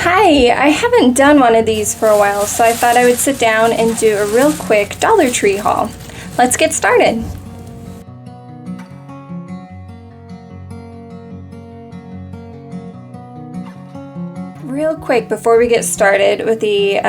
Hi, I haven't done one of these for a while, so I thought I would sit down and do a real quick Dollar Tree haul. Let's get started. Real quick before we get started with the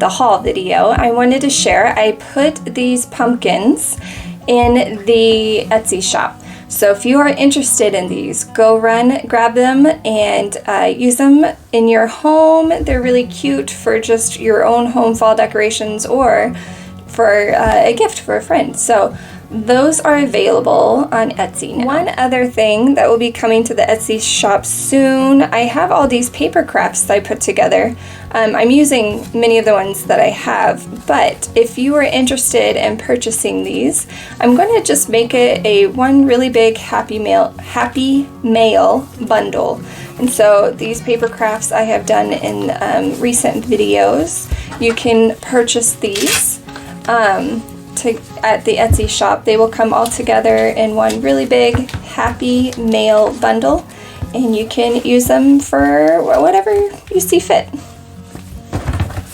haul video, I wanted to share I put these pumpkins in the Etsy shop. So if you are interested in these, go run, grab them, and use them in your home. They're really cute for just your own home fall decorations or for a gift for a friend. So those are available on Etsy now. One other thing that will be coming to the Etsy shop soon, I have all these paper crafts that I put together. I'm using many of the ones that I have, but if you are interested in purchasing these, I'm going to just make it one really big Happy Mail bundle. And so these paper crafts I have done in recent videos. You can purchase these at the Etsy shop. They will come all together in one really big Happy Mail bundle, and you can use them for whatever you see fit.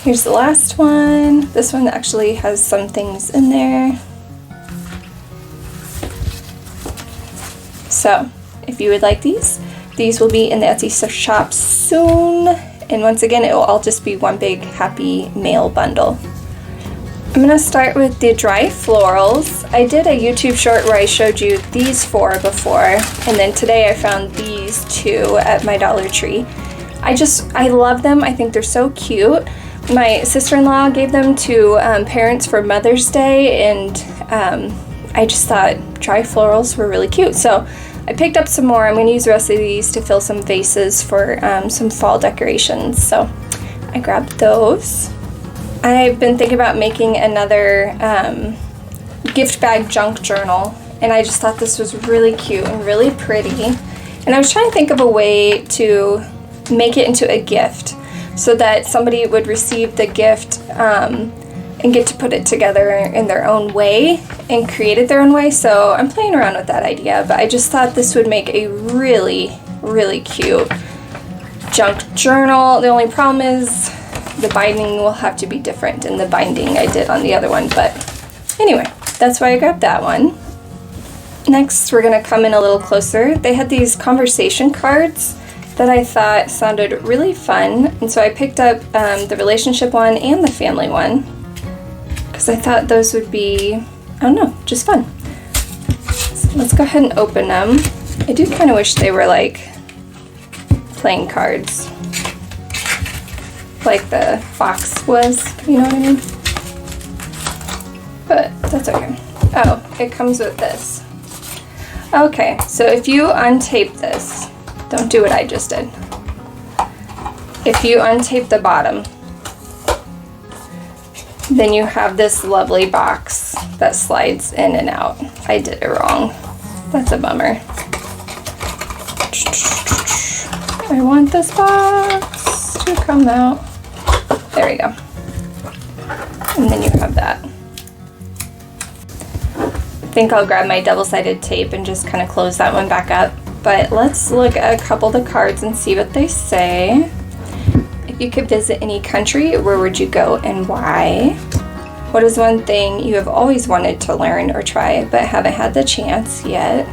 Here's the last one. This one actually has some things in there. So if you would like these will be in the Etsy shop soon. And once again, it will all just be one big Happy Mail bundle. I'm going to start with the dry florals. I did a YouTube short where I showed you these four before, and then today I found these two at my Dollar Tree. I love them. I think they're so cute. My sister-in-law gave them to parents for Mother's Day, and I just thought dry florals were really cute. So I picked up some more. I'm going to use the rest of these to fill some vases for some fall decorations. So I grabbed those. I've been thinking about making another gift bag junk journal, and I just thought this was really cute and really pretty. And I was trying to think of a way to make it into a gift so that somebody would receive the gift and get to put it together in their own way and create it their own way. So I'm playing around with that idea, but I just thought this would make a really, really cute junk journal. The only problem is the binding will have to be different than the binding I did on the other one, but anyway, that's why I grabbed that one. Next, we're going to come in a little closer. They had these conversation cards that I thought sounded really fun, and so I picked up the relationship one and the family one because I thought those would be, I don't know, just fun. So let's go ahead and open them. I do kind of wish they were like playing cards, like the fox was, you know what I mean? But that's okay. Oh, it comes with this. Okay, so if you untape this, don't do what I just did. If you untape the bottom, then you have this lovely box that slides in and out. I did it wrong. That's a bummer. I want this box to come out. There we go. And then you have that. I think I'll grab my double-sided tape and just kind of close that one back up. But let's look at a couple of the cards and see what they say. If you could visit any country, where would you go and why? What is one thing you have always wanted to learn or try but haven't had the chance yet?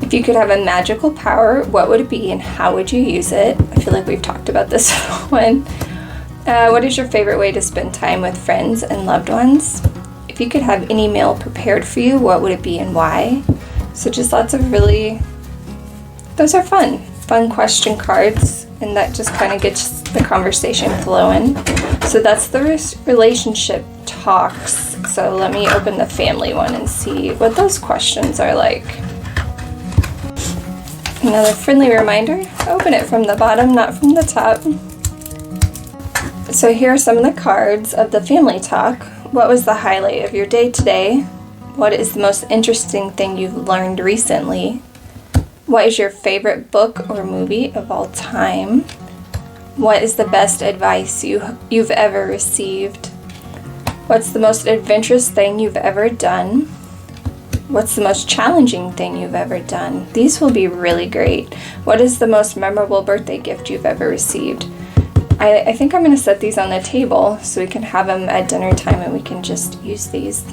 If you could have a magical power, what would it be and how would you use it? I feel like we've talked about this one. What is your favorite way to spend time with friends and loved ones? If you could have any meal prepared for you, what would it be and why? So just lots of those are fun question cards, and that just kind of gets the conversation flowing. So that's the relationship talks. So let me open the family one and see what those questions are like. Another friendly reminder, open it from the bottom, not from the top. So here are some of the cards of the family talk. What was the highlight of your day today? What is the most interesting thing you've learned recently? What is your favorite book or movie of all time? What is the best advice you've ever received? What's the most adventurous thing you've ever done? What's the most challenging thing you've ever done? These will be really great. What is the most memorable birthday gift you've ever received? I think I'm going to set these on the table so we can have them at dinner time and we can just use these.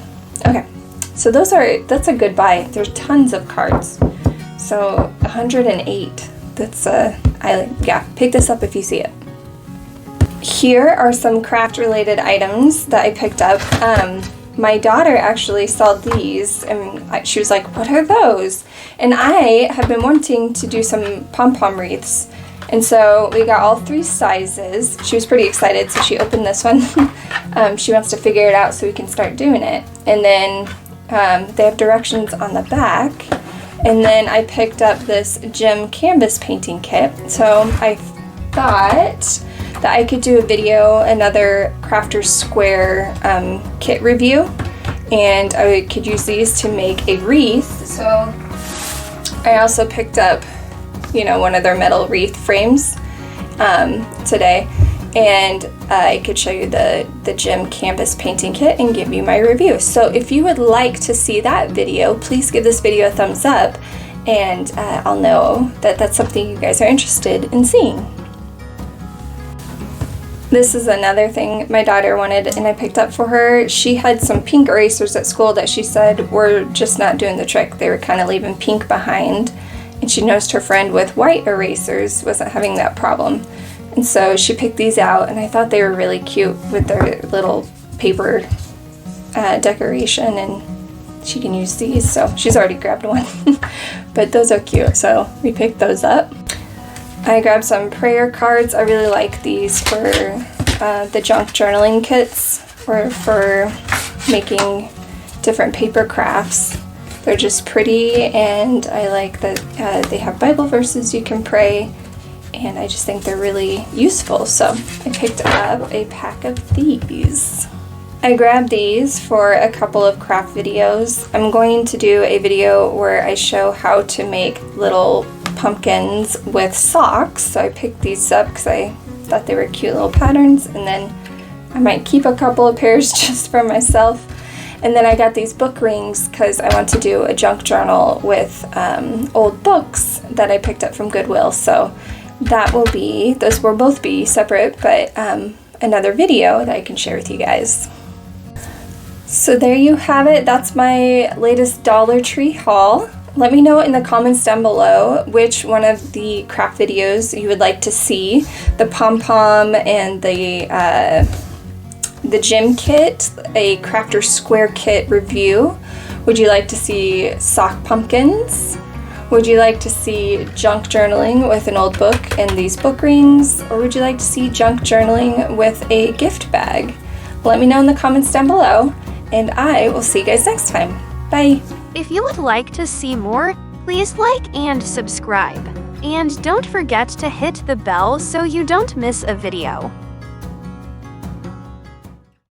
Okay, so that's a good buy. There's tons of cards. So 108. That's yeah, pick this up if you see it. Here are some craft related items that I picked up. My daughter actually saw these and she was like, what are those? And I have been wanting to do some pom-pom wreaths. And so we got all 3 sizes. She was pretty excited, so she opened this one. She wants to figure it out so we can start doing it. And then they have directions on the back. And then I picked up this gem canvas painting kit. So I thought that I could do a video, another Crafter's Square kit review. And I could use these to make a wreath. So I also picked up, you know, one of their metal wreath frames today, and I could show you the gem canvas painting kit and give you my review. So if you would like to see that video, please give this video a thumbs up, and I'll know that that's something you guys are interested in seeing. This is another thing my daughter wanted and I picked up for her. She had some pink erasers at school that she said were just not doing the trick. They were kind of leaving pink behind. And she noticed her friend with white erasers wasn't having that problem. And so she picked these out, and I thought they were really cute with their little paper decoration, and she can use these. So she's already grabbed one. But those are cute, so we picked those up. I grabbed some prayer cards. I really like these for the junk journaling kits or for making different paper crafts. They're just pretty, and I like that they have Bible verses you can pray, and I just think they're really useful. So I picked up a pack of these. I grabbed these for a couple of craft videos. I'm going to do a video where I show how to make little pumpkins with socks. So I picked these up because I thought they were cute little patterns, and then I might keep a couple of pairs just for myself. And then I got these book rings because I want to do a junk journal with old books that I picked up from Goodwill. So those will both be separate, but another video that I can share with you guys. So there you have it. That's my latest Dollar Tree haul. Let me know in the comments down below which one of the craft videos you would like to see. The pom-pom and the gym kit, a Crafter's Square kit review. Would you like to see sock pumpkins? Would you like to see junk journaling with an old book and these book rings? Or would you like to see junk journaling with a gift bag? Let me know in the comments down below, and I will see you guys next time. Bye! If you would like to see more, please like and subscribe. And don't forget to hit the bell so you don't miss a video.